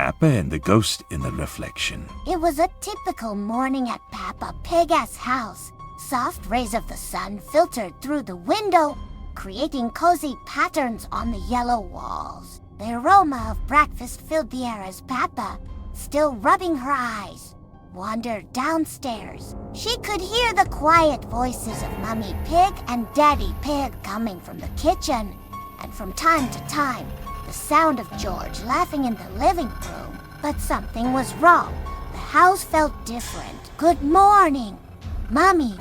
Peppa and the ghost in the reflection. It was a typical morning at Peppa Pig's house. Soft rays of the sun filtered through the window, creating cozy patterns on the yellow walls. The aroma of breakfast filled the air as Peppa, still rubbing her eyes, wandered downstairs. She could hear the quiet voices of Mummy Pig and Daddy Pig coming from the kitchen, and from time to time, the sound of George laughing in the living room. But something was wrong. The house felt different. Good morning, Mummy,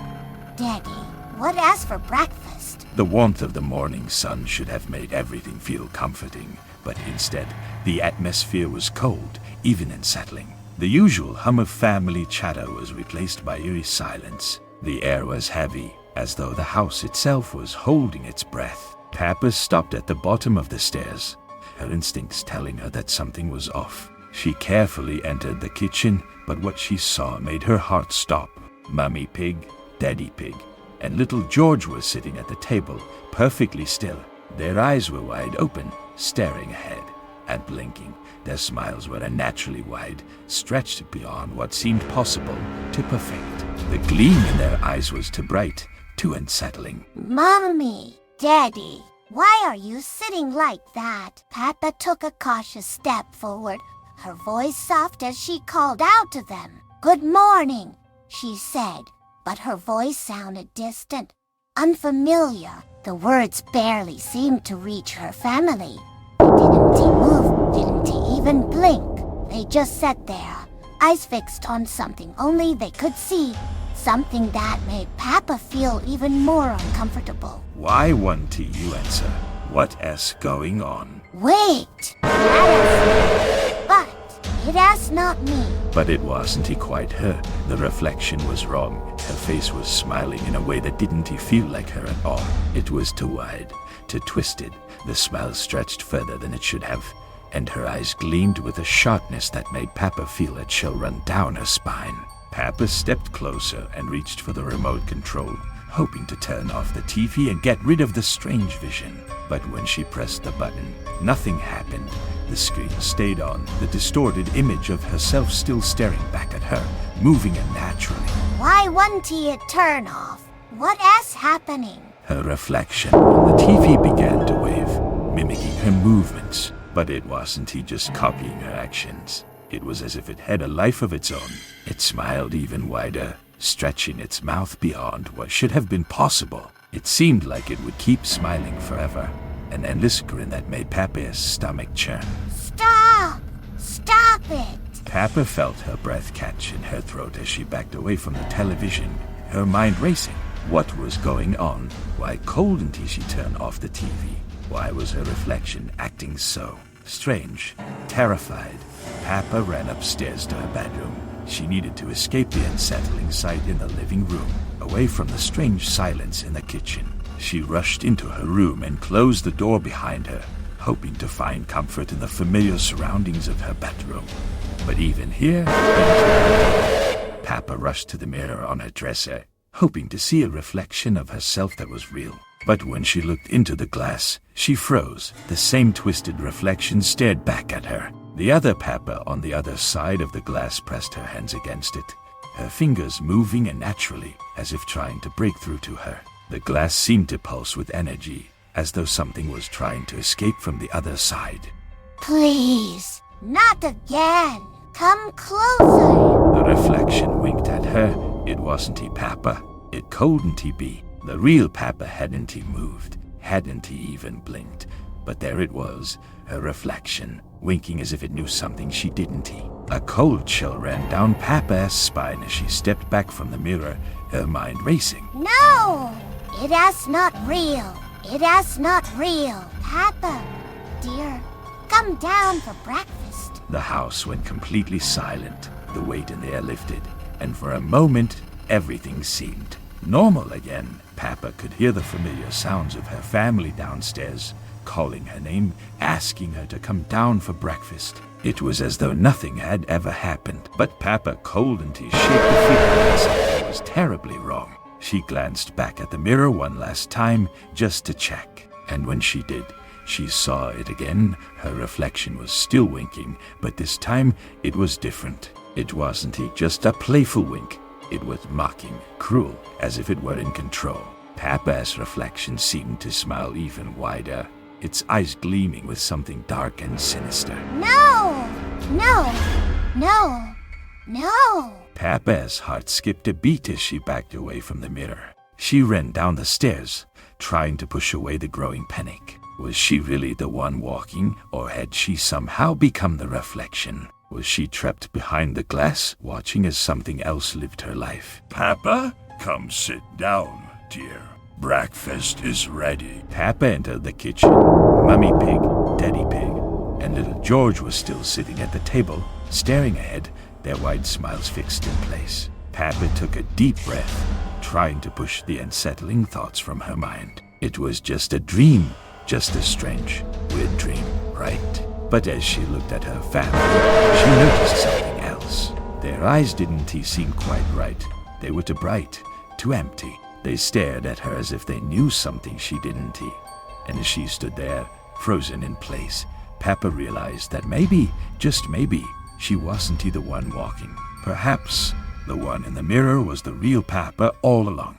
Daddy. What asked for breakfast? The warmth of the morning sun should have made everything feel comforting, but instead, the atmosphere was cold, even unsettling. The usual hum of family chatter was replaced by eerie silence. The air was heavy, as though the house itself was holding its breath. Peppa stopped at the bottom of the stairs, her instincts telling her that something was off. She carefully entered the kitchen, but what she saw made her heart stop. Mummy Pig, Daddy Pig, and little George were sitting at the table, perfectly still. Their eyes were wide open, staring ahead and blinking. Their smiles were unnaturally wide, stretched beyond what seemed possible to perfect. The gleam in their eyes was too bright, too unsettling. Mummy, Daddy, why are you sitting like that? Peppa took a cautious step forward, her voice soft as she called out to them. Good morning, she said, but her voice sounded distant, unfamiliar. The words barely seemed to reach her family. Didn't he move? Didn't he even blink? They just sat there, eyes fixed on something only they could see. Something that made Peppa feel even more uncomfortable. Why won't you answer? What is going on? Wait! But it asked not me. But it wasn't quite her. The reflection was wrong. Her face was smiling in a way that didn't feel like her at all. It was too wide, too twisted. The smile stretched further than it should have, and her eyes gleamed with a sharpness that made Peppa feel a chill run down her spine. Peppa stepped closer and reached for the remote control, hoping to turn off the TV and get rid of the strange vision. But when she pressed the button, nothing happened. The screen stayed on, the distorted image of herself still staring back at her, moving unnaturally. Why won't it turn off? What is happening? Her reflection on the TV began to wave, mimicking her movements. But it wasn't just copying her actions. It was as if it had a life of its own. It smiled even wider, stretching its mouth beyond what should have been possible. It seemed like it would keep smiling forever, an endless grin that made Peppa's stomach churn. Stop! Stop it! Peppa felt her breath catch in her throat as she backed away from the television, her mind racing. What was going on? Why couldn't she turn off the TV? Why was her reflection acting so strange? Terrified, Peppa ran upstairs to her bedroom. She needed to escape the unsettling sight in the living room, away from the strange silence in the kitchen. She rushed into her room and closed the door behind her, hoping to find comfort in the familiar surroundings of her bedroom. But even here, Peppa rushed to the mirror on her dresser, hoping to see a reflection of herself that was real. But when she looked into the glass, she froze. The same twisted reflection stared back at her. The other Peppa on the other side of the glass pressed her hands against it, her fingers moving unnaturally, as if trying to break through to her. The glass seemed to pulse with energy, as though something was trying to escape from the other side. Please, not again. Come closer. The reflection winked at her. It wasn't Peppa. It couldn't be. The real Peppa hadn't moved, hadn't even blinked. But there it was, her reflection, winking as if it knew something she didn't. A cold chill ran down Peppa's spine as she stepped back from the mirror, her mind racing. No! It is not real. It is not real. Peppa, dear, come down for breakfast. The house went completely silent. The weight in the air lifted, and for a moment, everything seemed normal again. Peppa could hear the familiar sounds of her family downstairs, calling her name, asking her to come down for breakfast. It was as though nothing had ever happened, but Peppa couldn't shake the feeling that something was terribly wrong. She glanced back at the mirror one last time, just to check, and when she did, She saw it again. Her reflection was still winking, but this time it was different. It wasn't just a playful wink. It was mocking, cruel, as if it were in control. Peppa's reflection seemed to smile even wider, its eyes gleaming with something dark and sinister. No! No! No! No! Peppa's heart skipped a beat as she backed away from the mirror. She ran down the stairs, trying to push away the growing panic. Was she really the one walking, or had she somehow become the reflection? Was she trapped behind the glass, watching as something else lived her life? Peppa, come sit down, dear. Breakfast is ready. Peppa entered the kitchen. Mummy Pig, Daddy Pig, and little George was still sitting at the table, staring ahead, their wide smiles fixed in place. Peppa took a deep breath, trying to push the unsettling thoughts from her mind. It was just a dream, just a strange, weird dream, right? But as she looked at her family, she noticed something else. Their eyes didn't seem quite right. They were too bright, too empty. They stared at her as if they knew something she didn't. And as she stood there, frozen in place, Peppa realized that maybe, just maybe, she wasn't the one walking. Perhaps the one in the mirror was the real Peppa all along.